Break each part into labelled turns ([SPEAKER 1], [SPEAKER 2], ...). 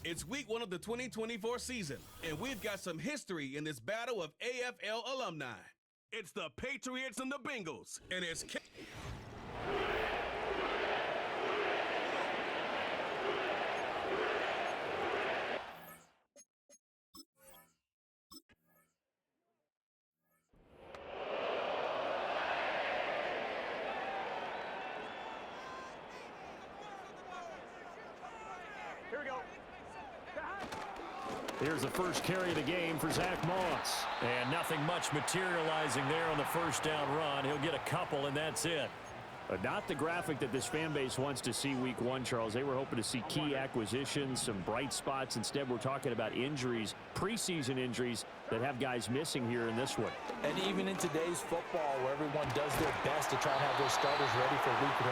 [SPEAKER 1] It's week 1 of the 2024 season, and we've got some history in this battle of AFL alumni. It's the Patriots and the Bengals, and it's...
[SPEAKER 2] Here we go.
[SPEAKER 3] Here's the first carry of the game for Zach Moss.
[SPEAKER 4] And nothing much materializing there on the first down run. He'll get a couple, and that's it.
[SPEAKER 3] But not the graphic that this fan base wants to see week 1, Charles. They were hoping to see key acquisitions, some bright spots. Instead, we're talking about injuries, preseason injuries that have guys missing here in this one.
[SPEAKER 5] And even in today's football, where everyone does their best to try and have their starters ready for week 1,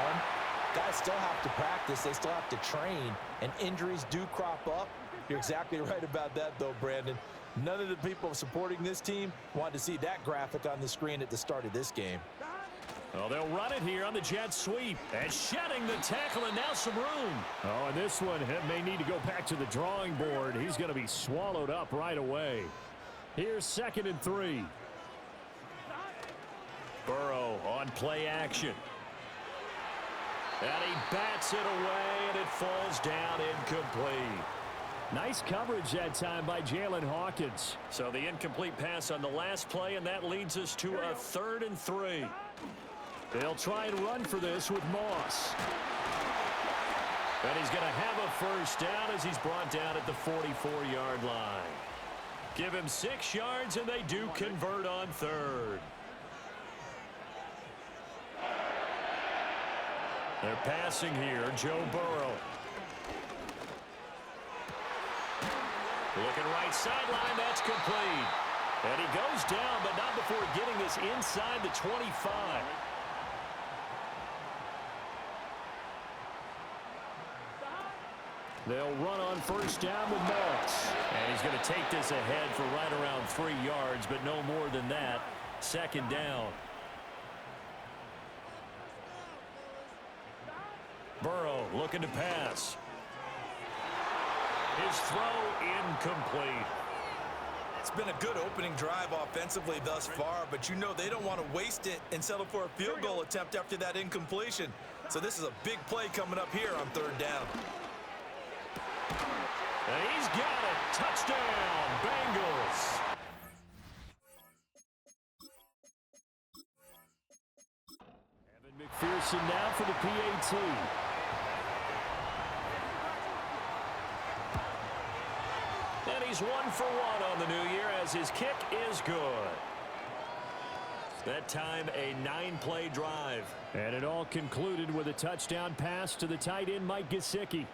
[SPEAKER 5] guys still have to practice. They still have to train, and injuries do crop up. You're exactly right about that, though, Brandon. None of the people supporting this team wanted to see that graphic on the screen at the start of this game.
[SPEAKER 4] Well, they'll run it here on the jet sweep. And shedding the tackle, and now some room.
[SPEAKER 3] Oh, and this one may need to go back to the drawing board. He's going to be swallowed up right away. Here's 2nd and 3.
[SPEAKER 4] Burrow on play action. And he bats it away, and it falls down incomplete.
[SPEAKER 3] Nice coverage that time by Jalen Hawkins.
[SPEAKER 4] So the incomplete pass on the last play, and that leads us to a 3rd and 3.
[SPEAKER 3] They'll try and run for this with Moss.
[SPEAKER 4] And he's going to have a first down as he's brought down at the 44-yard line. Give him 6 yards, and they do convert on 3rd. They're passing here, Joe Burrow. Looking right sideline, that's complete. And he goes down, but not before getting this inside the 25.
[SPEAKER 3] They'll run on first down with Moss.
[SPEAKER 4] And he's going to take this ahead for right around 3 yards, but no more than that. 2nd down. Burrow looking to pass. His throw incomplete.
[SPEAKER 5] It's been a good opening drive offensively thus far, but you know they don't want to waste it and settle for a field goal attempt after that incompletion. So this is a big play coming up here on 3rd down.
[SPEAKER 4] And he's got it. Touchdown, Bengals.
[SPEAKER 3] Evan McPherson now for the PAT.
[SPEAKER 4] And he's 1 for 1 on the new year as his kick is good. That time a 9-play drive.
[SPEAKER 3] And it all concluded with a touchdown pass to the tight end Mike Gesicki.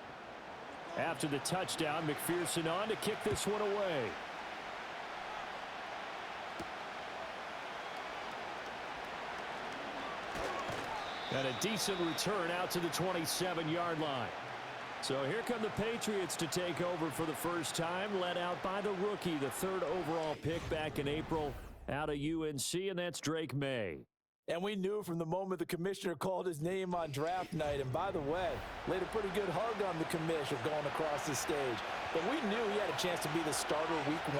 [SPEAKER 3] After the touchdown, McPherson on to kick this one away. And a decent return out to the 27-yard line. So here come the Patriots to take over for the first time, led out by the rookie, the 3rd overall pick back in April out of UNC, and that's Drake May.
[SPEAKER 5] And we knew from the moment the commissioner called his name on draft night, and by the way, laid a pretty good hug on the commissioner going across the stage. But we knew he had a chance to be the starter week 1.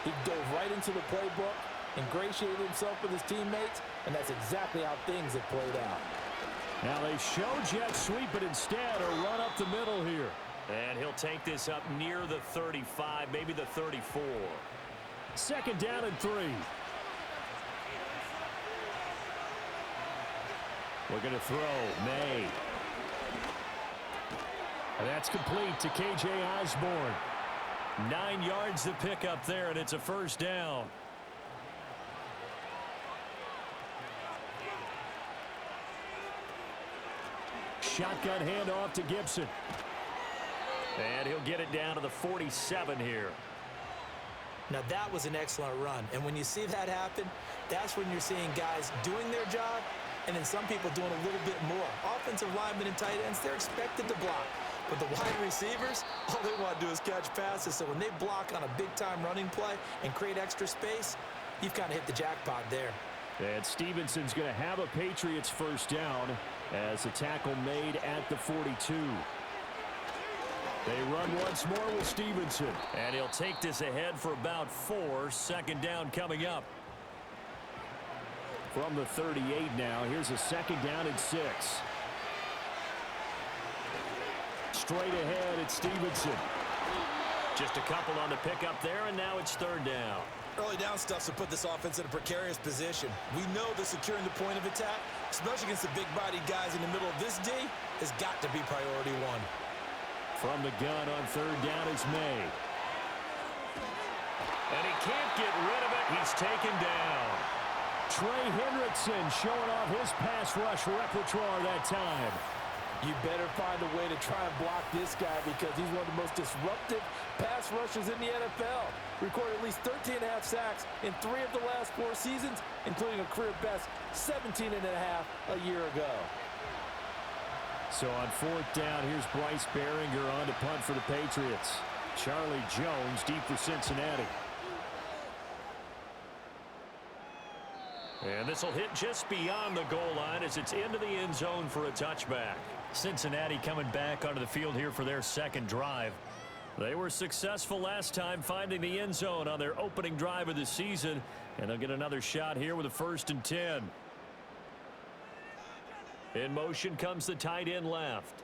[SPEAKER 5] He dove right into the playbook, ingratiated himself with his teammates, and that's exactly how things have played out.
[SPEAKER 3] Now they show jet sweep, but instead a run up the middle here.
[SPEAKER 4] And he'll take this up near the 35, maybe the 34.
[SPEAKER 3] 2nd down and 3. Looking to throw, May. And that's complete to K.J. Osborne.
[SPEAKER 4] 9 yards to pick up there, and it's a first down.
[SPEAKER 3] Shotgun handoff to Gibson.
[SPEAKER 4] And he'll get it down to the 47 here.
[SPEAKER 5] Now that was an excellent run, and when you see that happen, that's when you're seeing guys doing their job and then some people doing a little bit more. Offensive linemen and tight ends, they're expected to block. But the wide receivers, all they want to do is catch passes. So when they block on a big-time running play and create extra space, you've kind of hit the jackpot there.
[SPEAKER 3] And Stevenson's going to have a Patriots first down as the tackle made at the 42. They run once more with Stevenson.
[SPEAKER 4] And he'll take this ahead for about 4. Second down coming up.
[SPEAKER 3] From the 38 now, here's a second down and 6. Straight ahead, it's Stevenson.
[SPEAKER 4] Just a couple on the pickup there, and now it's third down.
[SPEAKER 5] Early down stuff to put this offense in a precarious position. We know that securing the point of attack, especially against the big-bodied guys in the middle of this D, has got to be priority one.
[SPEAKER 3] From the gun on third down is May.
[SPEAKER 4] And he can't get rid of it. He's taken down.
[SPEAKER 3] Trey Hendrickson showing off his pass rush repertoire that time.
[SPEAKER 5] You better find a way to try and block this guy because he's one of the most disruptive pass rushers in the NFL. Recorded at least 13.5 sacks in 3 of the last 4 seasons, including a career best 17.5 a year ago.
[SPEAKER 3] So on fourth down, here's Bryce Behringer on to punt for the Patriots. Charlie Jones deep for Cincinnati.
[SPEAKER 4] And this will hit just beyond the goal line as it's into the end zone for a touchback. Cincinnati coming back onto the field here for their second drive. They were successful last time finding the end zone on their opening drive of the season, and they'll get another shot here with a 1st and 10. In motion comes the tight end left.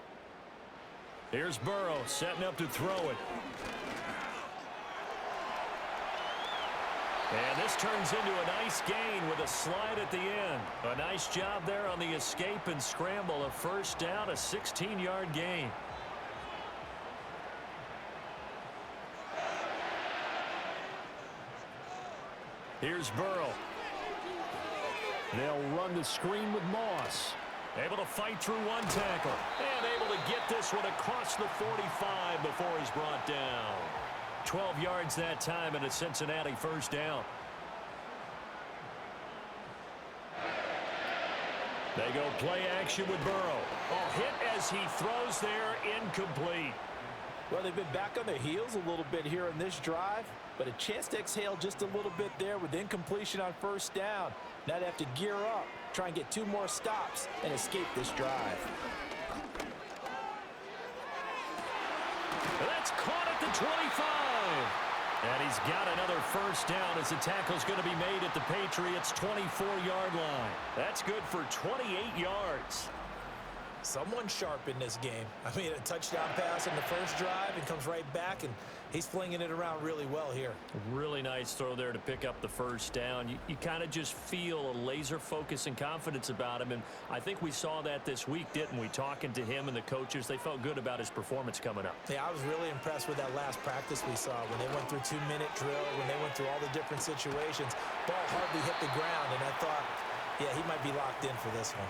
[SPEAKER 4] Here's Burrow setting up to throw it. And this turns into a nice gain with a slide at the end. A nice job there on the escape and scramble. A first down, a 16-yard gain. Here's Burrow.
[SPEAKER 3] They'll run the screen with Moss.
[SPEAKER 4] Able to fight through one tackle. And able to get this one across the 45 before he's brought down. 12 yards that time and a Cincinnati first down. They go play action with Burrow. Oh, hit as he throws there, incomplete.
[SPEAKER 5] Well, they've been back on their heels a little bit here in this drive, but a chance to exhale just a little bit there with incompletion on first down. Now they have to gear up, try and get 2 more stops and escape this drive.
[SPEAKER 4] That's caught at the 25. And he's got another first down as the tackle's going to be made at the Patriots' 24-yard line. That's good for 28 yards.
[SPEAKER 5] Someone sharp in this game. I mean, a touchdown pass in the first drive and comes right back, and he's flinging it around really well here.
[SPEAKER 4] Really nice throw there to pick up the first down. You kind of just feel a laser focus and confidence about him, and I think we saw that this week, didn't we? Talking to him and the coaches, they felt good about his performance coming up.
[SPEAKER 5] Yeah, I was really impressed with that last practice we saw when they went through 2-minute drill, when they went through all the different situations. Ball hardly hit the ground, and I thought, yeah, he might be locked in for this one.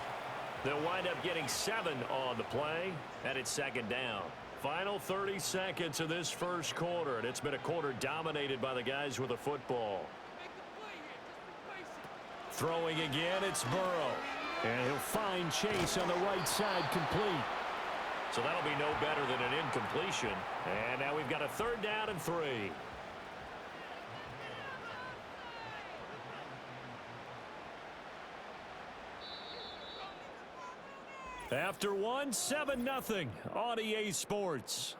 [SPEAKER 4] They'll wind up getting 7 on the play, and it's second down. Final 30 seconds of this first quarter, and it's been a quarter dominated by the guys with the football. Throwing again, it's Burrow.
[SPEAKER 3] And he'll find Chase on the right side complete.
[SPEAKER 4] So that'll be no better than an incompletion. And now we've got a 3rd down and 3. After one, 7-0 on EA Sports.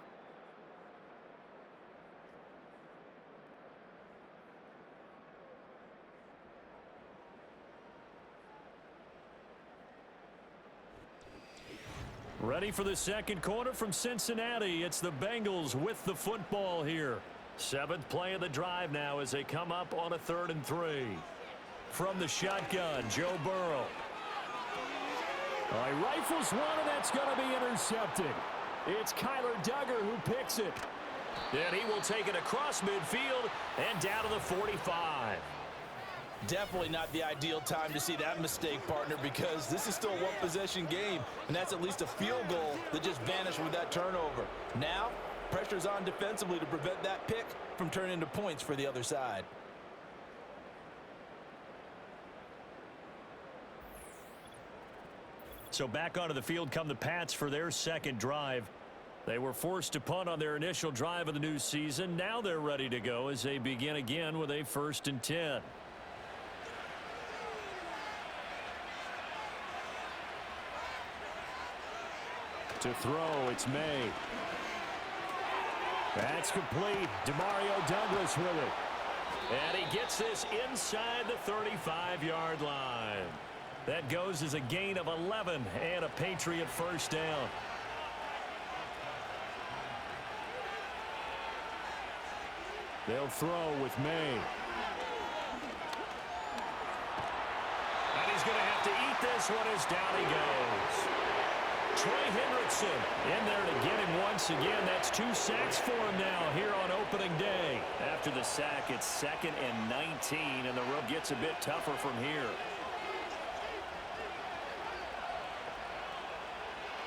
[SPEAKER 4] Ready for the second quarter from Cincinnati. It's the Bengals with the football here. 7th play of the drive now as they come up on a 3rd and 3. From the shotgun, Joe Burrow.
[SPEAKER 3] He rifles one, and that's going to be intercepted. It's Kyler Duggar who picks it.
[SPEAKER 4] And he will take it across midfield and down to the 45.
[SPEAKER 5] Definitely not the ideal time to see that mistake, partner, because this is still a one-possession game, and that's at least a field goal that just vanished with that turnover. Now, pressure's on defensively to prevent that pick from turning into points for the other side.
[SPEAKER 4] So back onto the field come the Pats for their second drive. They were forced to punt on their initial drive of the new season. Now they're ready to go as they begin again with a 1st and 10.
[SPEAKER 3] To throw, it's May. That's complete. Demario Douglas with it.
[SPEAKER 4] And he gets this inside the 35-yard line. That goes as a gain of 11 and a Patriot first down.
[SPEAKER 3] They'll throw with May.
[SPEAKER 4] And he's going to have to eat this one as down he goes. Troy Hendrickson in there to get him once again. That's 2 sacks for him now here on opening day.
[SPEAKER 2] After the sack, it's 2nd and 19, and the road gets a bit tougher from here.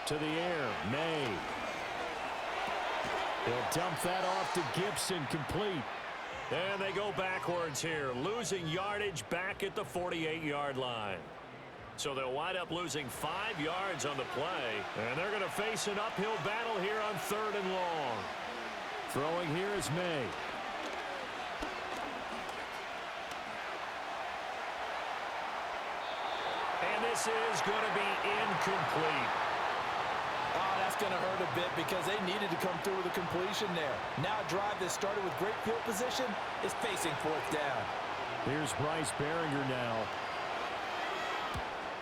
[SPEAKER 3] To the air, May. He'll dump that off to Gibson, complete.
[SPEAKER 4] And they go backwards here, losing yardage back at the 48-yard line. So they'll wind up losing 5 yards on the play, and they're going to face an uphill battle here on 3rd and long.
[SPEAKER 3] Throwing here is May.
[SPEAKER 4] And this is going to be incomplete.
[SPEAKER 5] Oh, that's going to hurt a bit because they needed to come through with a completion there. Now a drive that started with great field position is facing 4th down.
[SPEAKER 3] Here's Bryce Behringer now.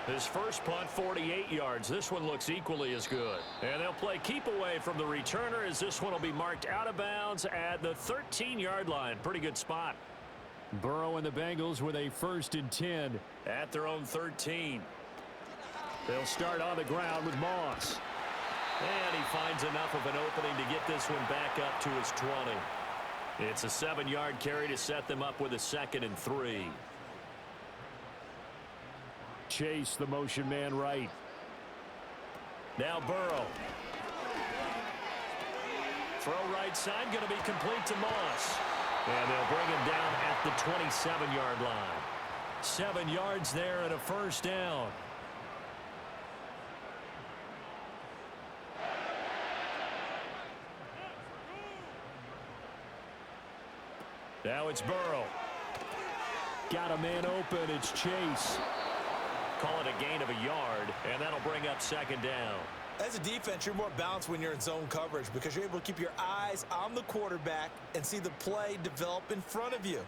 [SPEAKER 4] His first punt, 48 yards. This one looks equally as good. And they'll play keep away from the returner as this one will be marked out of bounds at the 13-yard line. Pretty good spot.
[SPEAKER 3] Burrow and the Bengals with a 1st and 10.
[SPEAKER 4] At their own 13.
[SPEAKER 3] They'll start on the ground with Moss.
[SPEAKER 4] And he finds enough of an opening to get this one back up to his 20. It's a 7-yard carry to set them up with a 2nd and 3.
[SPEAKER 3] Chase, the motion man right.
[SPEAKER 4] Now Burrow. Throw right side, going to be complete to Moss. And they'll bring him down at the 27-yard line. 7 yards there and a first down. Now it's Burrow.
[SPEAKER 3] Got a man open. It's Chase.
[SPEAKER 4] Call it a gain of a yard, and that'll bring up 2nd down.
[SPEAKER 5] As a defense, you're more balanced when you're in zone coverage because you're able to keep your eyes on the quarterback and see the play develop in front of you.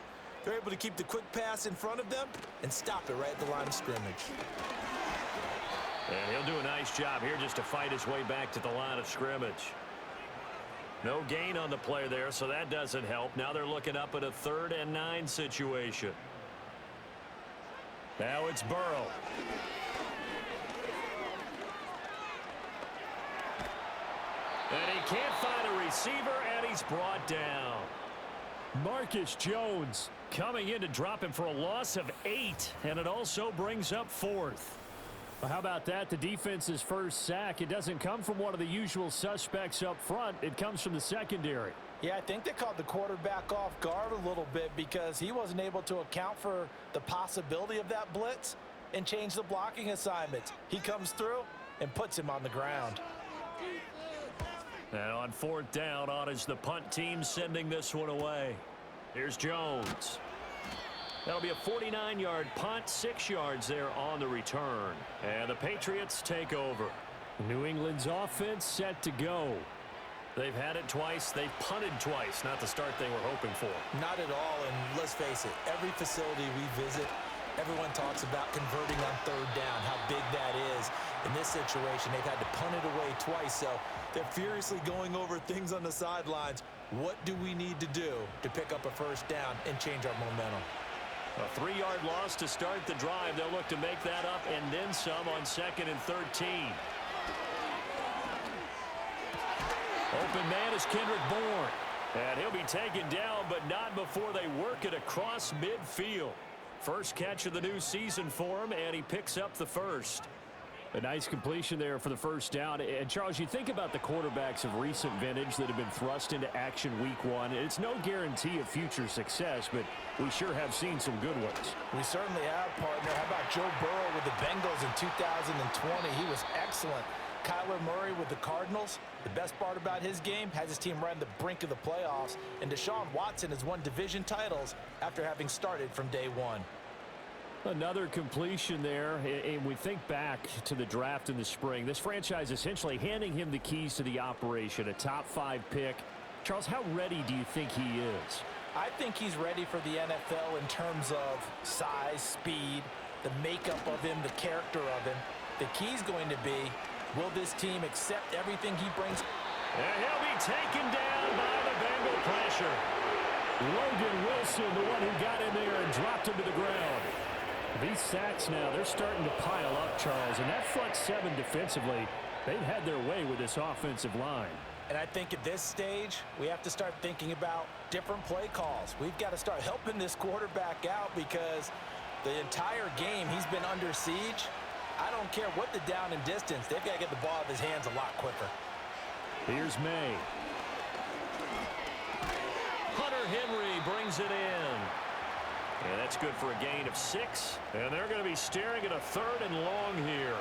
[SPEAKER 5] They're able to keep the quick pass in front of them and stop it right at the line of scrimmage.
[SPEAKER 4] And he'll do a nice job here just to fight his way back to the line of scrimmage. No gain on the play there, so that doesn't help. Now they're looking up at a 3rd and 9 situation. Now it's Burrow. And he can't find a receiver, and he's brought down.
[SPEAKER 3] Marcus Jones
[SPEAKER 4] coming in to drop him for a loss of 8, and it also brings up 4th.
[SPEAKER 3] Well, how about that? The defense's first sack. It doesn't come from one of the usual suspects up front. It comes from the secondary.
[SPEAKER 5] Yeah, I think they caught the quarterback off guard a little bit because he wasn't able to account for the possibility of that blitz and change the blocking assignments. He comes through and puts him on the ground.
[SPEAKER 4] Now on 4th down, on is the punt team sending this one away. Here's Jones. That'll be a 49-yard punt, 6 yards there on the return. And the Patriots take over.
[SPEAKER 3] New England's offense set to go.
[SPEAKER 4] They've had it twice. They've punted twice. Not the start they were hoping for.
[SPEAKER 5] Not at all, and let's face it, every facility we visit, everyone talks about converting on 3rd down, how big that is. In this situation, they've had to punt it away twice, so they're furiously going over things on the sidelines. What do we need to do to pick up a 1st down and change our momentum?
[SPEAKER 4] A 3-yard loss to start the drive. They'll look to make that up and then some on 2nd and 13. Open man is Kendrick Bourne. And he'll be taken down, but not before they work it across midfield. First catch of the new season for him, and he picks up the first.
[SPEAKER 3] A nice completion there for the first down. And, Charles, you think about the quarterbacks of recent vintage that have been thrust into action week 1. It's no guarantee of future success, but we sure have seen some good ones.
[SPEAKER 5] We certainly have, partner. How about Joe Burrow with the Bengals in 2020? He was excellent. Kyler Murray with the Cardinals. The best part about his game has his team right on the brink of the playoffs. And Deshaun Watson has won division titles after having started from day 1.
[SPEAKER 3] Another completion there, and we think back to the draft in the spring. This franchise essentially handing him the keys to the operation, a top 5 pick, Charles, how ready do you think he is?
[SPEAKER 5] I think he's ready for the NFL in terms of size, speed, the makeup of him, the character of him. The key's going to be, will this team accept everything he brings?
[SPEAKER 4] And he'll be taken down by the Bengal pressure.
[SPEAKER 3] Logan Wilson, the one who got in there and dropped him to the ground. These sacks now, they're starting to pile up, Charles. And that front seven defensively, they've had their way with this offensive line.
[SPEAKER 5] And I think at this stage, we have to start thinking about different play calls. We've got to start helping this quarterback out because the entire game he's been under siege. I don't care what the down and distance. They've got to get the ball out of his hands a lot quicker.
[SPEAKER 3] Here's May.
[SPEAKER 4] Hunter Henry brings it in. And that's good for a gain of 6. And they're going to be staring at a 3rd and long here.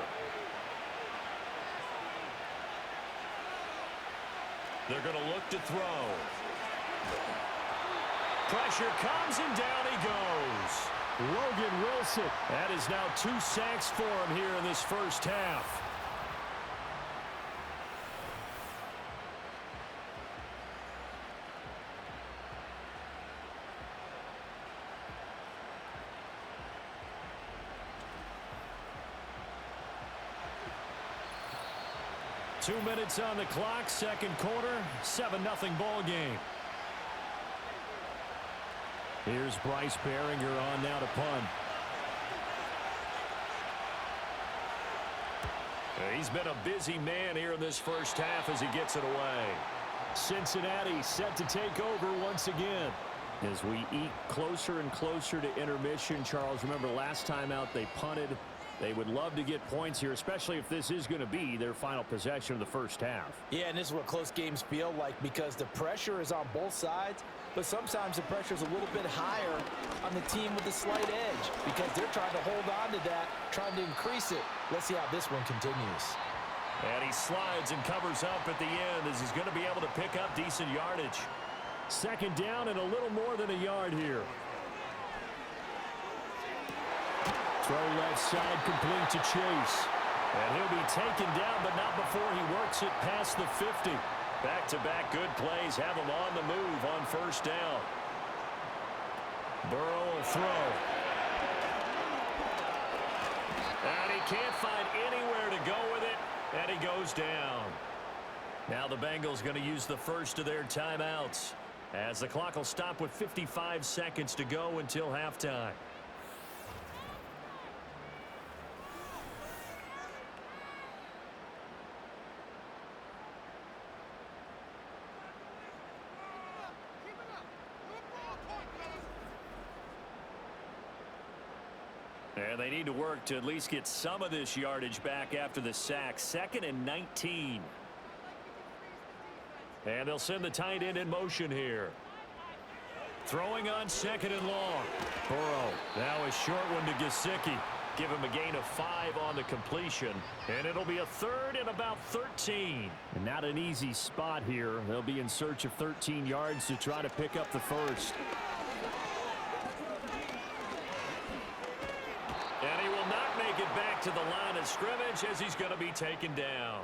[SPEAKER 4] They're going to look to throw. Pressure comes and down he goes.
[SPEAKER 3] Logan Wilson.
[SPEAKER 4] That is now 2 sacks for him here in this first half. Two minutes on the clock, second quarter, 7-0 ball game.
[SPEAKER 3] Here's Bryce Behringer on now to punt.
[SPEAKER 4] He's been a busy man here in this first half as he gets it away.
[SPEAKER 3] Cincinnati set to take over once again. As we eat closer and closer to intermission, Charles, remember last time out they punted. They would love to get points here, especially if this is going to be their final possession of the first half.
[SPEAKER 5] Yeah, and this is what close games feel like because the pressure is on both sides, but sometimes the pressure is a little bit higher on the team with a slight edge because they're trying to hold on to that, trying to increase it. Let's see how this one continues.
[SPEAKER 4] And he slides and covers up at the end as he's going to be able to pick up decent yardage.
[SPEAKER 3] Second down and a little more than a yard here. Throw left side complete to Chase.
[SPEAKER 4] And he'll be taken down, but not before he works it past the 50. Back-to-back good plays have him on the move on first down. Burrow will throw. And he can't find anywhere to go with it, and he goes down. Now the Bengals going to use the first of their timeouts as the clock will stop with 55 seconds to go until halftime. And they need to work to at least get some of this yardage back after the sack. 2nd and 19. And they'll send the tight end in motion here. Throwing on 2nd and long. Burrow now a short one to Gesicki. Give him a gain of 5 on the completion. And it'll be a 3rd and about 13.
[SPEAKER 3] And not an easy spot here. They'll be in search of 13 yards to try to pick up the first.
[SPEAKER 4] And he will not make it back to the line of scrimmage as he's going to be taken down.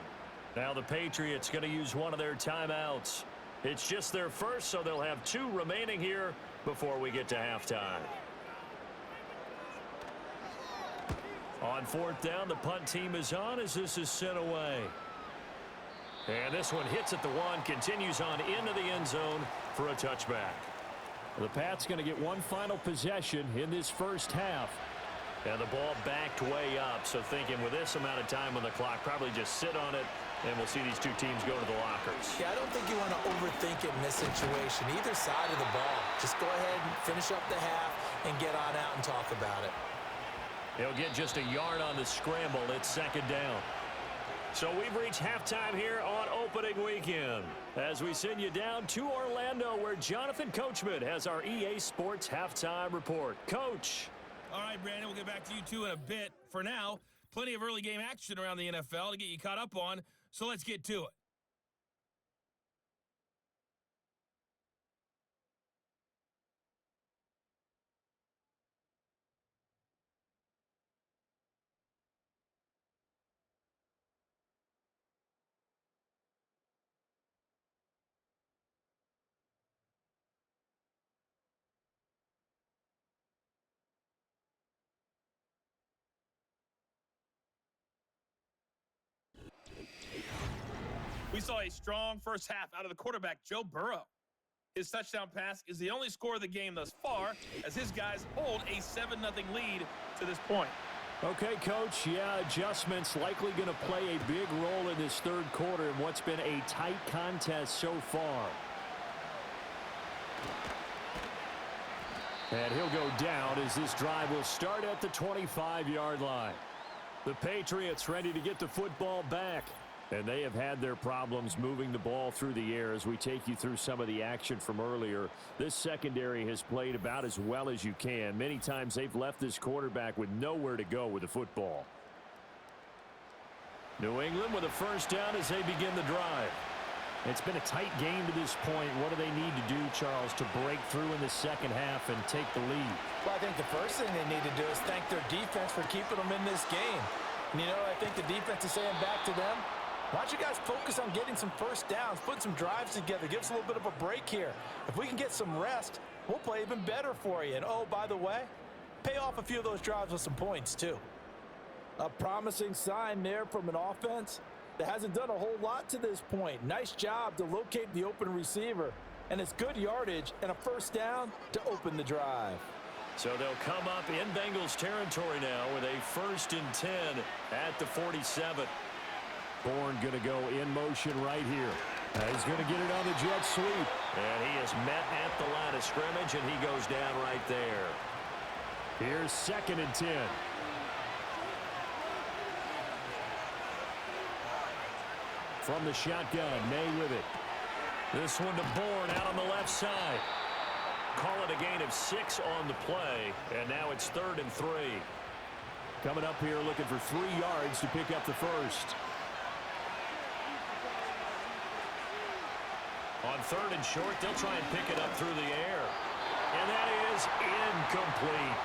[SPEAKER 4] Now the Patriots going to use one of their timeouts. It's just their first, so they'll have 2 remaining here before we get to halftime. On 4th down, the punt team is on as this is sent away. And this one hits at the 1, continues on into the end zone for a touchback.
[SPEAKER 3] The Pats going to get one final possession in this first half.
[SPEAKER 4] And the ball backed way up, so thinking with this amount of time on the clock, probably just sit on it, and we'll see these 2 teams go to the lockers.
[SPEAKER 5] Yeah, I don't think you want to overthink it in this situation. Either side of the ball. Just go ahead and finish up the half and get on out and talk about it.
[SPEAKER 4] He'll get just a yard on the scramble. It's 2nd down. So we've reached halftime here on opening weekend as we send you down to Orlando where Jonathan Coachman has our EA Sports halftime report. Coach.
[SPEAKER 1] All right, Brandon, we'll get back to you two in a bit. For now, plenty of early game action around the NFL to get you caught up on, so let's get to it.
[SPEAKER 6] We saw a strong first half out of the quarterback, Joe Burrow. His touchdown pass is the only score of the game thus far, as his guys hold a 7-0 lead to this point.
[SPEAKER 3] Okay, Coach, yeah, adjustments likely going to play a big role in this third quarter in what's been a tight contest so far. And he'll go down as this drive will start at the 25-yard line. The Patriots ready to get the football back. And they have had their problems moving the ball through the air as we take you through some of the action from earlier. This secondary has played about as well as you can. Many times they've left this quarterback with nowhere to go with the football. New England with a first down as they begin the drive. It's been a tight game to this point. What do they need to do, Charles, to break through in the second half and take the lead?
[SPEAKER 5] Well, I think the first thing they need to do is thank their defense for keeping them in this game. And, you know, I think the defense is saying back to them, why don't you guys focus on getting some first downs, put some drives together, give us a little bit of a break here. If we can get some rest, we'll play even better for you. And, oh, by the way, pay off a few of those drives with some points, too. A promising sign there from an offense that hasn't done a whole lot to this point. Nice job to locate the open receiver. And it's good yardage and a first down to open the drive.
[SPEAKER 4] So they'll come up in Bengals territory now with a 1st and 10 at the 47.
[SPEAKER 3] Bourne going to go in motion right here. He's going to get it on the jet sweep.
[SPEAKER 4] And he is met at the line of scrimmage, and he goes down right there.
[SPEAKER 3] Here's 2nd and 10. From the shotgun, May with it.
[SPEAKER 4] This one to Bourne out on the left side. Call it a gain of 6 on the play, and now it's 3rd and 3.
[SPEAKER 3] Coming up here looking for 3 yards to pick up the first.
[SPEAKER 4] On 3rd and short, they'll try and pick it up through the air. And that is incomplete.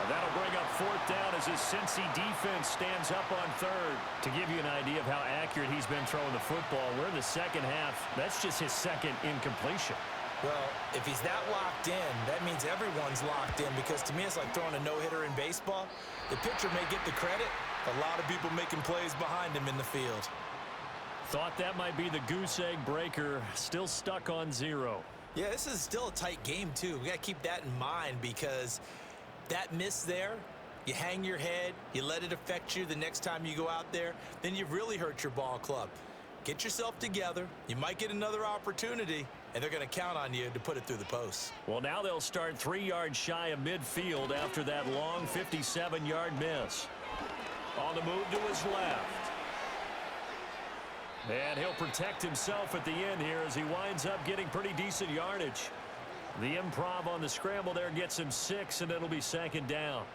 [SPEAKER 4] That'll bring up 4th down as his Cincy defense stands up on 3rd. To give you an idea of how accurate he's been throwing the football, we're in the second half. That's just his 2nd incompletion.
[SPEAKER 5] Well, if he's that locked in, that means everyone's locked in, because to me it's like throwing a no-hitter in baseball. The pitcher may get the credit, a lot of people making plays behind him in the field.
[SPEAKER 4] Thought that might be the goose egg breaker. Still stuck on 0.
[SPEAKER 5] Yeah, this is still a tight game, too. We got to keep that in mind, because that miss there, you hang your head, you let it affect you the next time you go out there, then you've really hurt your ball club. Get yourself together. You might get another opportunity, and they're going to count on you to put it through the post.
[SPEAKER 4] Well, now they'll start 3 yards shy of midfield after that long 57-yard miss. On the move to his left. And he'll protect himself at the end here as he winds up getting pretty decent yardage. The improv on the scramble there gets him 6, and it'll be 2nd down.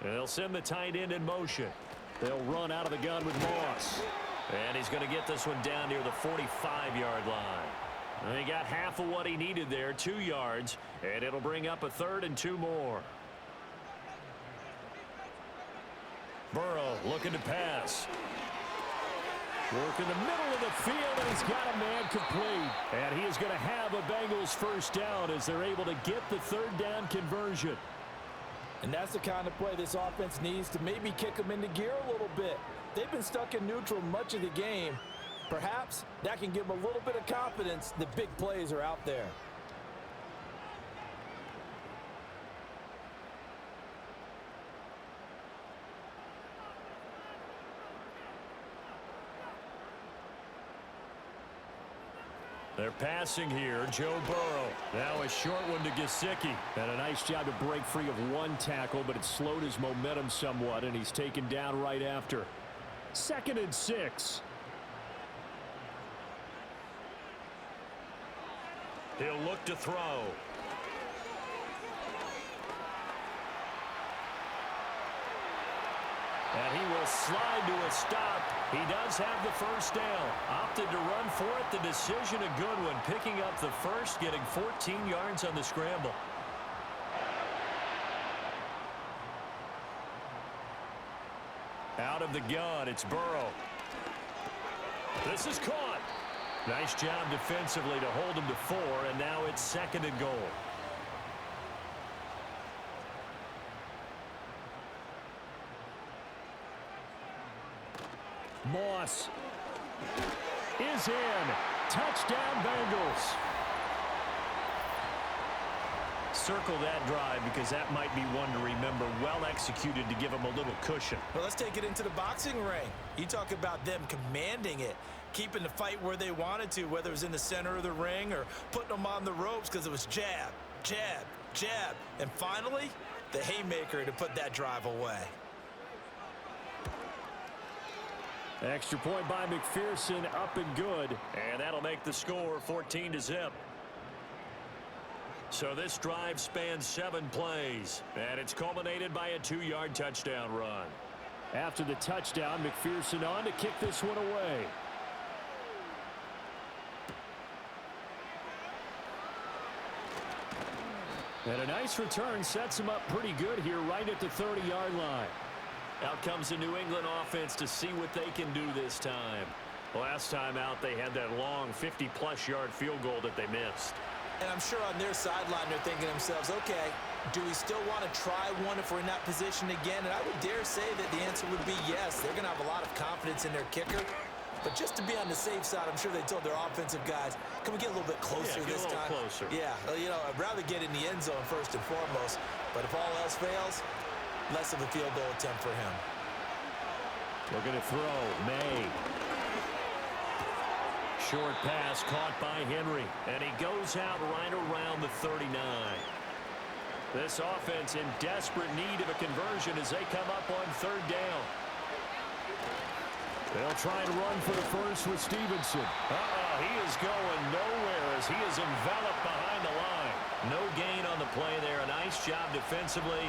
[SPEAKER 4] And they'll send the tight end in motion.
[SPEAKER 3] They'll run out of the gun with Moss.
[SPEAKER 4] And he's going to get this one down near the 45-yard line. And he got half of what he needed there, 2 yards, and it'll bring up a 3rd and 2 more. Burrow looking to pass.
[SPEAKER 3] Work in the middle of the field, and he's got a man complete. And he is going to have a Bengals first down as they're able to get the 3rd down conversion.
[SPEAKER 5] And that's the kind of play this offense needs to maybe kick them into gear a little bit. They've been stuck in neutral much of the game. Perhaps that can give them a little bit of confidence that big plays are out there.
[SPEAKER 4] They're passing here, Joe Burrow. Now a short one to Gesicki.
[SPEAKER 3] And a nice job to break free of 1 tackle, but it slowed his momentum somewhat, and he's taken down right after. 2nd and 6.
[SPEAKER 4] He'll look to throw. And he will slide to a stop. He does have the first down. Opted to run for it. The decision a good one. Picking up the first, getting 14 yards on the scramble. Out of the gun, it's Burrow. This is caught. Nice job defensively to hold him to 4, and now it's 2nd and goal.
[SPEAKER 3] Moss. Is in. Touchdown, Bengals.
[SPEAKER 4] Circle that drive because that might be one to remember. Well executed to give them a little cushion.
[SPEAKER 5] Well, let's take it into the boxing ring. You talk about them commanding it, keeping the fight where they wanted to, whether it was in the center of the ring or putting them on the ropes because it was jab, jab, jab. And finally, the haymaker to put that drive away.
[SPEAKER 3] Extra point by McPherson, up and good.
[SPEAKER 4] And that'll make the score 14-0. So this drive spans 7 plays, and it's culminated by a 2-yard touchdown run.
[SPEAKER 3] After the touchdown, McPherson on to kick this one away. And a nice return sets him up pretty good here right at the 30-yard line.
[SPEAKER 4] Out comes the New England offense to see what they can do this time. Last time out, they had that long 50-plus yard field goal that they missed.
[SPEAKER 5] And I'm sure on their sideline they're thinking to themselves, okay, do we still want to try one if we're in that position again? And I would dare say that the answer would be yes. They're going to have a lot of confidence in their kicker. But just to be on the safe side, I'm sure they told their offensive guys, can we get a little bit closer this time?
[SPEAKER 4] Closer.
[SPEAKER 5] Yeah, you know, I'd rather get in the end zone first and foremost. But if all else fails, less of a field goal attempt for him.
[SPEAKER 3] Looking to throw. May.
[SPEAKER 4] Short pass caught by Henry, and he goes out right around the 39. This offense in desperate need of a conversion as they come up on 3rd down.
[SPEAKER 3] They'll try and run for the first with Stevenson.
[SPEAKER 4] He is going nowhere as he is enveloped behind the line. No gain on the play there. A nice job defensively,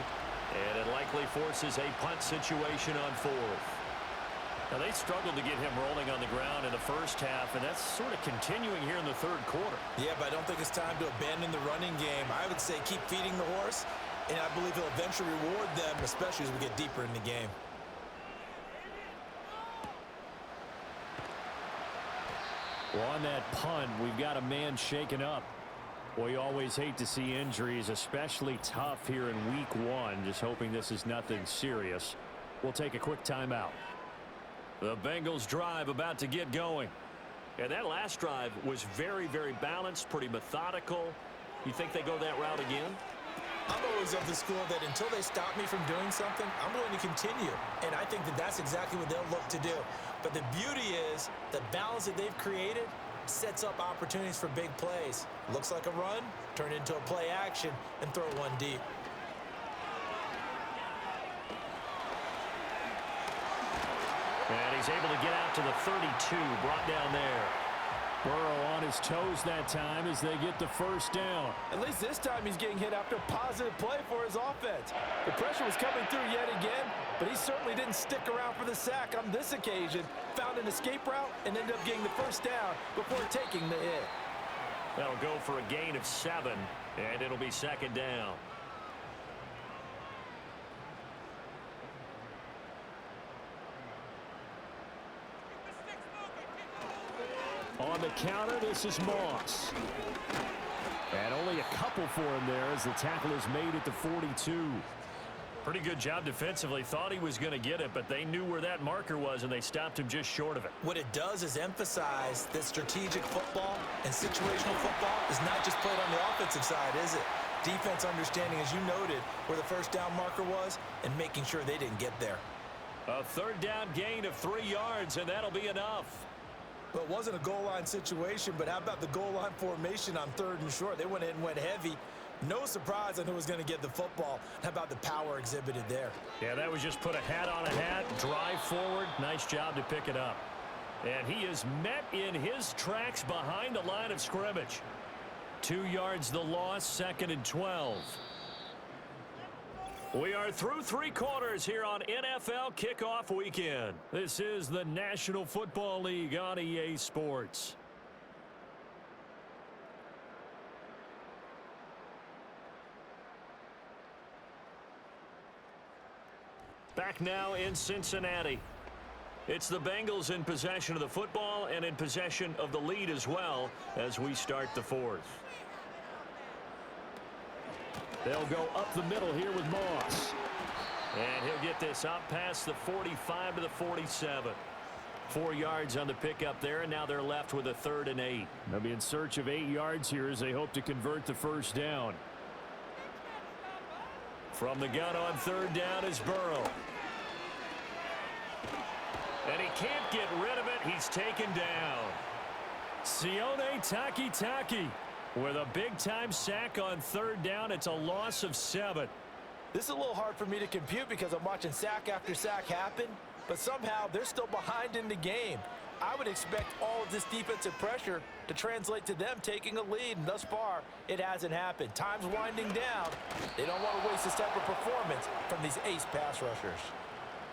[SPEAKER 4] and it likely forces a punt situation on 4th.
[SPEAKER 3] Now, they struggled to get him rolling on the ground in the first half, and that's sort of continuing here in the 3rd quarter.
[SPEAKER 5] Yeah, but I don't think it's time to abandon the running game. I would say keep feeding the horse, and I believe he'll eventually reward them, especially as we get deeper in the game.
[SPEAKER 3] Well, on that punt, we've got a man shaken up. Well, you always hate to see injuries, especially tough here in week 1. Just hoping this is nothing serious. We'll take a quick timeout.
[SPEAKER 4] The Bengals drive about to get going. And that last drive was very, very balanced, pretty methodical. You think they go that route again?
[SPEAKER 5] I'm always of the school that until they stop me from doing something, I'm going to continue. And I think that that's exactly what they'll look to do. But the beauty is the balance that they've created sets up opportunities for big plays. Looks like a run, turn it into a play action, and throw one deep.
[SPEAKER 4] And he's able to get out to the 32, brought down there.
[SPEAKER 3] Burrow on his toes that time as they get the first down.
[SPEAKER 5] At least this time he's getting hit after a positive play for his offense. The pressure was coming through yet again, but he certainly didn't stick around for the sack on this occasion. Found an escape route and ended up getting the first down before taking the hit.
[SPEAKER 4] That'll go for a gain of 7, and it'll be 2nd down.
[SPEAKER 3] On the counter, this is Moss. And only a couple for him there as the tackle is made at the 42.
[SPEAKER 4] Pretty good job defensively. Thought he was going to get it, but they knew where that marker was, and they stopped him just short of it.
[SPEAKER 5] What it does is emphasize that strategic football and situational football is not just played on the offensive side, is it? Defense understanding, as you noted, where the first down marker was and making sure they didn't get there.
[SPEAKER 4] A 3rd down gain of 3 yards, and that'll be enough.
[SPEAKER 5] Well, it wasn't a goal line situation, but how about the goal line formation on 3rd and short? They went in and went heavy. No surprise on who was going to get the football. How about the power exhibited there?
[SPEAKER 4] Yeah, that was just put a hat on a hat, drive forward. Nice job to pick it up. And he is met in his tracks behind the line of scrimmage. 2 yards the loss, 2nd and 12. We are through 3 quarters here on NFL Kickoff Weekend. This is the National Football League on EA Sports. Back now in Cincinnati. It's the Bengals in possession of the football and in possession of the lead as well as we start the 4th.
[SPEAKER 3] They'll go up the middle here with Moss.
[SPEAKER 4] And he'll get this up past the 45 to the 47. 4 yards on the pickup there, and now they're left with a 3rd and 8.
[SPEAKER 3] They'll be in search of 8 yards here as they hope to convert the first down.
[SPEAKER 4] From the gun on 3rd down is Burrow. And he can't get rid of it. He's taken down.
[SPEAKER 3] Sione Takitaki with a big-time sack on 3rd down. It's a loss of 7.
[SPEAKER 5] This is a little hard for me to compute because I'm watching sack after sack happen, but somehow they're still behind in the game. I would expect all of this defensive pressure to translate to them taking a lead, and thus far, it hasn't happened. Time's winding down. They don't want to waste a step of performance from these ace pass rushers.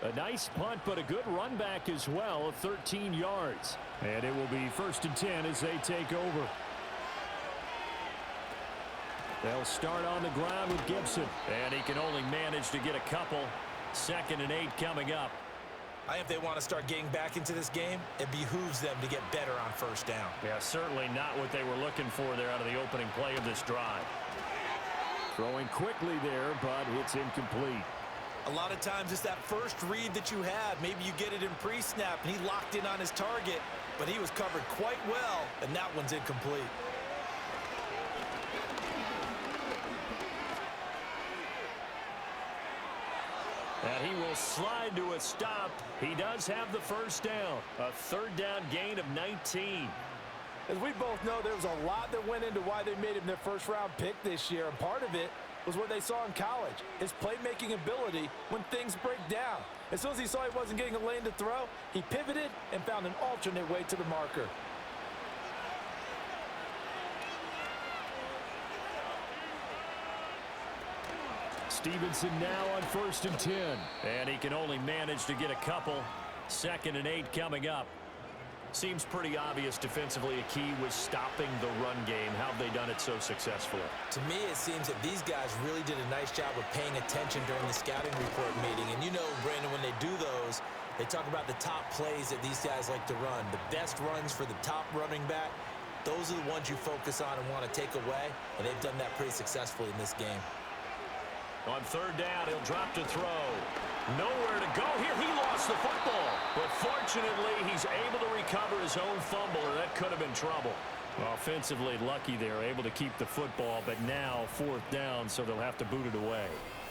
[SPEAKER 3] A nice punt, but a good run back as well of 13 yards. And it will be 1st and 10 as they take over. They'll start on the ground with Gibson.
[SPEAKER 4] And he can only manage to get a couple. 2nd and 8 coming up.
[SPEAKER 5] If they want to start getting back into this game, it behooves them to get better on 1st down.
[SPEAKER 4] Yeah, certainly not what they were looking for there out of the opening play of this drive.
[SPEAKER 3] Throwing quickly there, but it's incomplete.
[SPEAKER 5] A lot of times it's that first read that you have. Maybe you get it in pre-snap, and he locked in on his target, but he was covered quite well, and that one's incomplete.
[SPEAKER 4] And he will slide to a stop. He does have the 1st down. A 3rd down gain of 19.
[SPEAKER 5] As we both know, there was a lot that went into why they made him their first-round pick this year, and part of it was what they saw in college, his playmaking ability when things break down. As soon as he saw he wasn't getting a lane to throw, he pivoted and found an alternate way to the marker.
[SPEAKER 3] Stevenson now on 1st and 10.
[SPEAKER 4] And he can only manage to get a couple. 2nd and 8 coming up. Seems pretty obvious defensively a key was stopping the run game. How have they done it so successfully?
[SPEAKER 5] To me, it seems that these guys really did a nice job of paying attention during the scouting report meeting. And you know, Brandon, when they do those, they talk about the top plays that these guys like to run. The best runs for the top running back, those are the ones you focus on and want to take away. And they've done that pretty successfully in this game.
[SPEAKER 4] On 3rd down, he'll drop to throw. Nowhere to go here. He lost the football. But fortunately, he's able to recover his own fumble, or that could have been trouble.
[SPEAKER 3] Offensively lucky there, able to keep the football, but now 4th down, so they'll have to boot it away.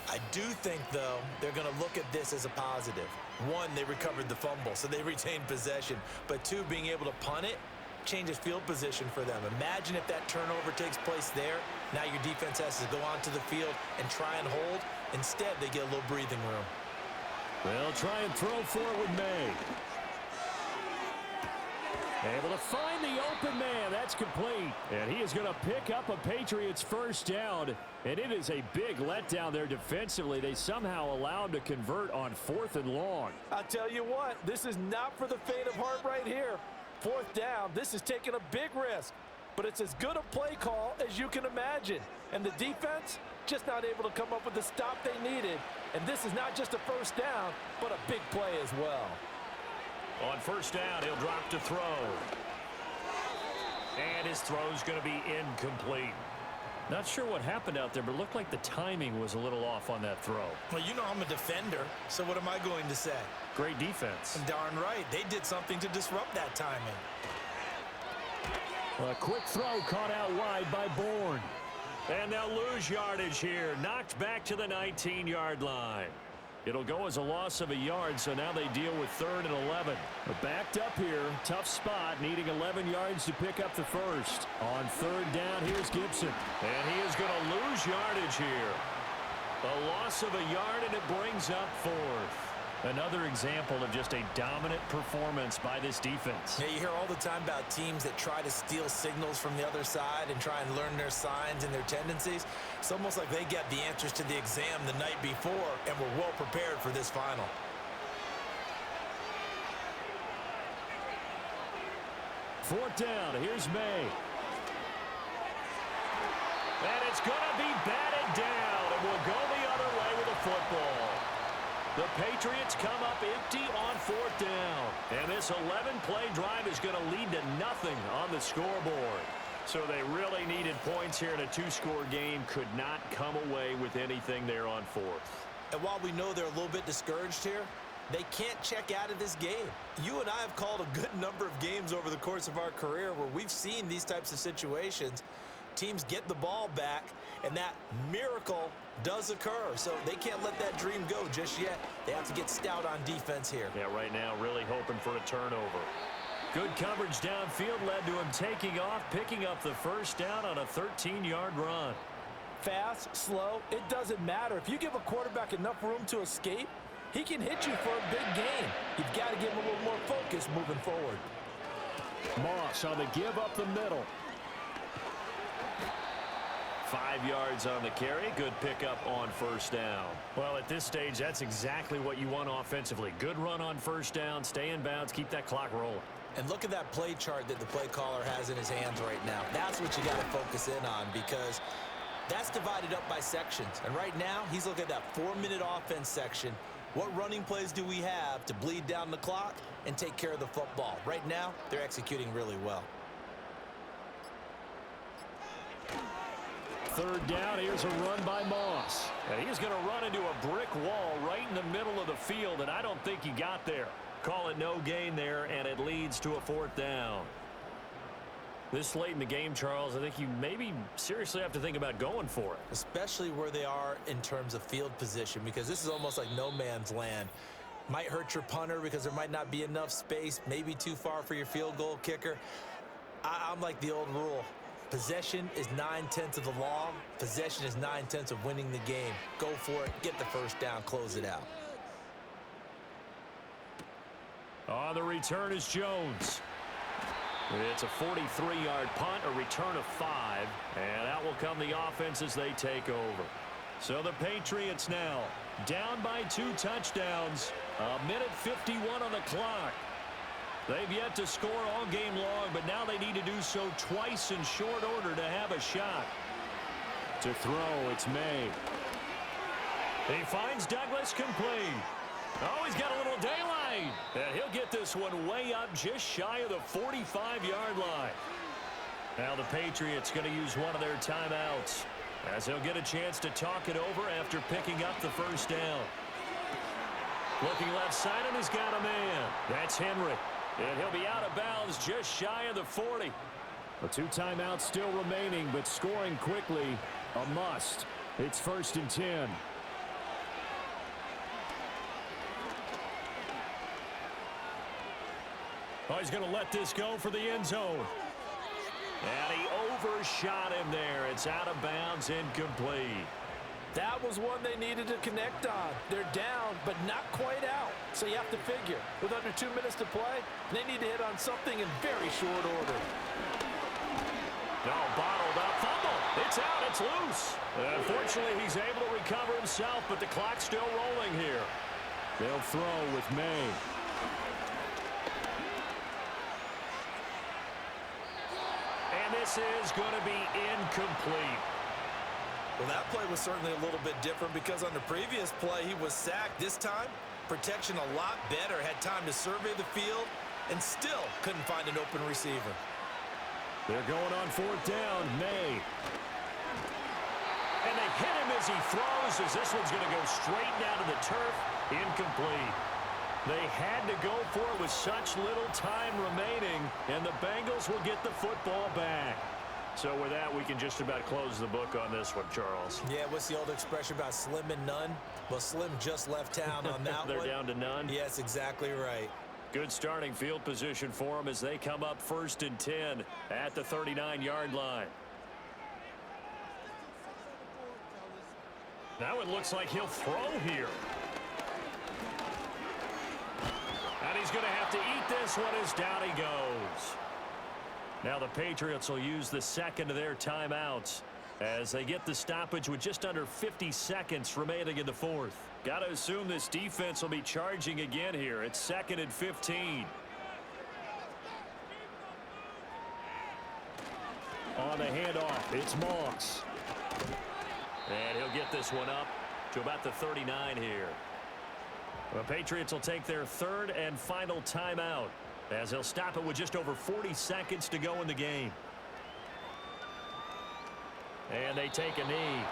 [SPEAKER 5] I do think, though, they're going to look at this as a positive. 1, they recovered the fumble, so they retained possession. But 2, being able to punt it changes field position for them. Imagine if that turnover takes place there. Now your defense has to go onto the field and try and hold. Instead, they get a little breathing room.
[SPEAKER 3] They'll try and throw for it with May. Able to find the open man. That's complete. And he is going to pick up a Patriots 1st down. And it is a big letdown there defensively. They somehow allowed to convert on 4th and long.
[SPEAKER 5] I'll tell you what, this is not for the faint of heart right here. 4th down, this is taking a big risk. But it's as good a play call as you can imagine. And the defense just not able to come up with the stop they needed. And this is not just a 1st down, but a big play as well.
[SPEAKER 4] On 1st down, he'll drop to throw. And his throw's going to be incomplete.
[SPEAKER 3] Not sure what happened out there, but it looked like the timing was a little off on that throw.
[SPEAKER 5] Well, you know I'm a defender, so what am I going to say?
[SPEAKER 3] Great defense.
[SPEAKER 5] Darn right. They did something to disrupt that timing.
[SPEAKER 3] A quick throw caught out wide by Bourne.
[SPEAKER 4] And they'll lose yardage here. Knocked back to the 19-yard line.
[SPEAKER 3] It'll go as a loss of a yard, so now they deal with 3rd and 11. But backed up here, tough spot, needing 11 yards to pick up the 1st. On 3rd down, here's Gibson.
[SPEAKER 4] And he is going to lose yardage here. A loss of a yard, and it brings up 4th.
[SPEAKER 3] Another example of just a dominant performance by this defense.
[SPEAKER 5] Yeah, you hear all the time about teams that try to steal signals from the other side and try and learn their signs and their tendencies. It's almost like they get the answers to the exam the night before and were well prepared for this final.
[SPEAKER 3] Fourth down, here's May.
[SPEAKER 4] And it's going to be batted down, and we'll go the other way with the football. The Patriots come up empty on 4th down. And this 11-play drive is going to lead to nothing on the scoreboard. So they really needed points here in a 2-score game. Could not come away with anything there on 4th.
[SPEAKER 5] And while we know they're a little bit discouraged here, They can't check out of this game. You and I have called a good number of games over the course of our career where we've seen these types of situations. Teams get the ball back, and that miracle does occur. So they can't let that dream go just yet. They have to get stout on defense here.
[SPEAKER 4] Yeah, right now really hoping for a turnover. Good coverage downfield led to him taking off, picking up the first down on a 13-yard run.
[SPEAKER 5] Fast, slow, it doesn't matter. If you give a quarterback enough room to escape, he can hit you for a big gain. You've got to give him a little more focus moving forward.
[SPEAKER 3] Moss on the give up the middle.
[SPEAKER 4] 5 yards on the carry. Good pickup on first down. Well, at this stage, that's exactly what you want offensively. Good run on first down, stay in bounds, keep that clock rolling.
[SPEAKER 5] And look at that play chart that the play caller has in his hands right now. That's what you got to focus in on, because that's divided up by sections. And right now, he's looking at that 4-minute offense section. What running plays do we have to bleed down the clock and take care of the football? Right now, they're executing really well.
[SPEAKER 3] Third down, here's a run by Moss.
[SPEAKER 4] And he's going to run into a brick wall right in the middle of the field, and I don't think he got there. Call it no gain there, and it leads to a fourth down. This late in the game, Charles, I think you maybe seriously have to think about going for it.
[SPEAKER 5] Especially where they are in terms of field position, because this is almost like no man's land. Might hurt your punter because there might not be enough space, maybe too far for your field goal kicker. I'm like the old rule. Possession is 9/10 of the law. Possession is 9/10 of winning the game. Go for it, get the first down, close it out.
[SPEAKER 4] On the return is Jones. It's a 43-yard punt, a return of 5, and out will come the offense as they take over. So the Patriots now down by 2 touchdowns, 1:51 on the clock. They've yet to score all game long, but now they need to do so twice in short order to have a shot.
[SPEAKER 3] To throw, it's May.
[SPEAKER 4] He finds Douglas complete. Oh, he's got a little daylight. And he'll get this one way up just shy of the 45-yard line. Now the Patriots going to use one of their timeouts, as he'll get a chance to talk it over after picking up the first down. Looking left side, and he's got a man. That's Henry. And he'll be out of bounds just shy of the 40.
[SPEAKER 3] The 2 timeouts still remaining, but scoring quickly, a must. It's 1st and 10.
[SPEAKER 4] Oh, he's going to let this go for the end zone. And he overshot him there. It's out of bounds, incomplete.
[SPEAKER 5] That was one they needed to connect on. They're down, but not quite out. So you have to figure, with under 2 minutes to play, they need to hit on something in very short order.
[SPEAKER 4] No, bottled up, fumble. It's out, it's loose. Unfortunately, he's able to recover himself, but the clock's still rolling here.
[SPEAKER 3] They'll throw with May.
[SPEAKER 4] And this is going to be incomplete.
[SPEAKER 5] Well, that play was certainly a little bit different, because on the previous play, he was sacked. This time, protection a lot better. Had time to survey the field and still couldn't find an open receiver.
[SPEAKER 3] They're going on 4th down. May.
[SPEAKER 4] And they hit him as he throws, as this one's going to go straight down to the turf. Incomplete. They had to go for it with such little time remaining, and the Bengals will get the football back. So with that, we can just about close the book on this one, Charles.
[SPEAKER 5] Yeah, what's the old expression about slim and none? Well, Slim just left town on that
[SPEAKER 4] They're
[SPEAKER 5] one.
[SPEAKER 4] down to none?
[SPEAKER 5] Yes, exactly right.
[SPEAKER 4] Good starting field position for them as they come up 1st and 10 at the 39-yard line. Now it looks like he'll throw here. And he's going to have to eat this one as down he goes. Now the Patriots will use the second of their timeouts as they get the stoppage with just under 50 seconds remaining in the 4th. Got to assume this defense will be charging again here. It's 2nd and 15.
[SPEAKER 3] On the handoff, it's Moss.
[SPEAKER 4] And he'll get this one up to about the 39 here. The Patriots will take their 3rd and final timeout, as they'll stop it with just over 40 seconds to go in the game. And they take a knee.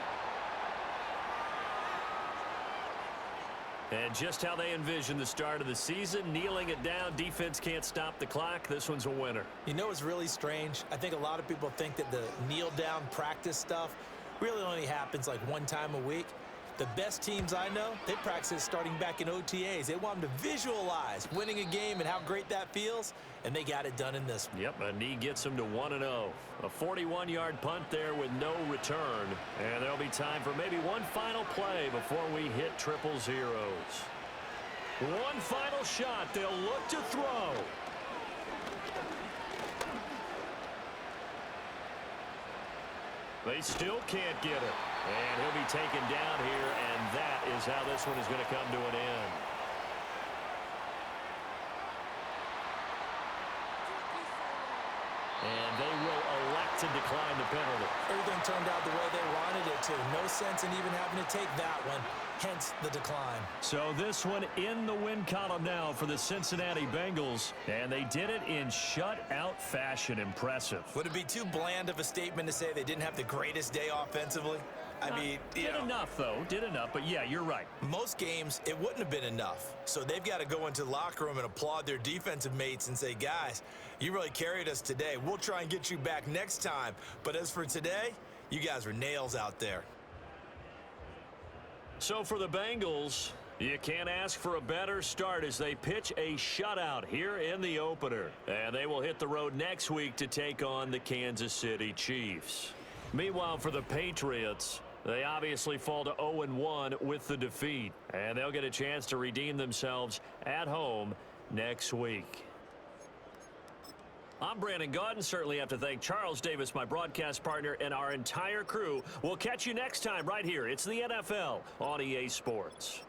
[SPEAKER 4] And just how they envision the start of the season, kneeling it down, defense can't stop the clock. This one's a winner.
[SPEAKER 5] You know what's really strange? I think a lot of people think that the kneel-down practice stuff really only happens like one time a week. The best teams I know, they practice it starting back in OTAs. They want them to visualize winning a game and how great that feels, and they got it done in this one.
[SPEAKER 4] Yep, a knee gets them to 1-0. A 41-yard punt there with no return. And there'll be time for maybe one final play before we hit triple zeros. One final shot. They'll look to throw. They still can't get it. And he'll be taken down here, and that is how this one is going to come to an end. And they will elect to decline the penalty.
[SPEAKER 5] Everything turned out the way they wanted it to. No sense in even having to take that one, hence the decline.
[SPEAKER 4] So this one in the win column now for the Cincinnati Bengals, and they did it in shutout fashion. Impressive.
[SPEAKER 5] Would it be too bland of a statement to say they didn't have the greatest day offensively? I mean,
[SPEAKER 4] did enough, though. Did enough, but yeah, you're right.
[SPEAKER 5] Most games, it wouldn't have been enough. So they've got to go into the locker room and applaud their defensive mates and say, guys, you really carried us today. We'll try and get you back next time. But as for today, you guys are nails out there.
[SPEAKER 4] So for the Bengals, you can't ask for a better start as they pitch a shutout here in the opener. And they will hit the road next week to take on the Kansas City Chiefs. Meanwhile, for the Patriots, they obviously fall to 0-1 with the defeat. And they'll get a chance to redeem themselves at home next week. I'm Brandon Gaudin. Certainly have to thank Charles Davis, my broadcast partner, and our entire crew. We'll catch you next time right here. It's the NFL on EA Sports.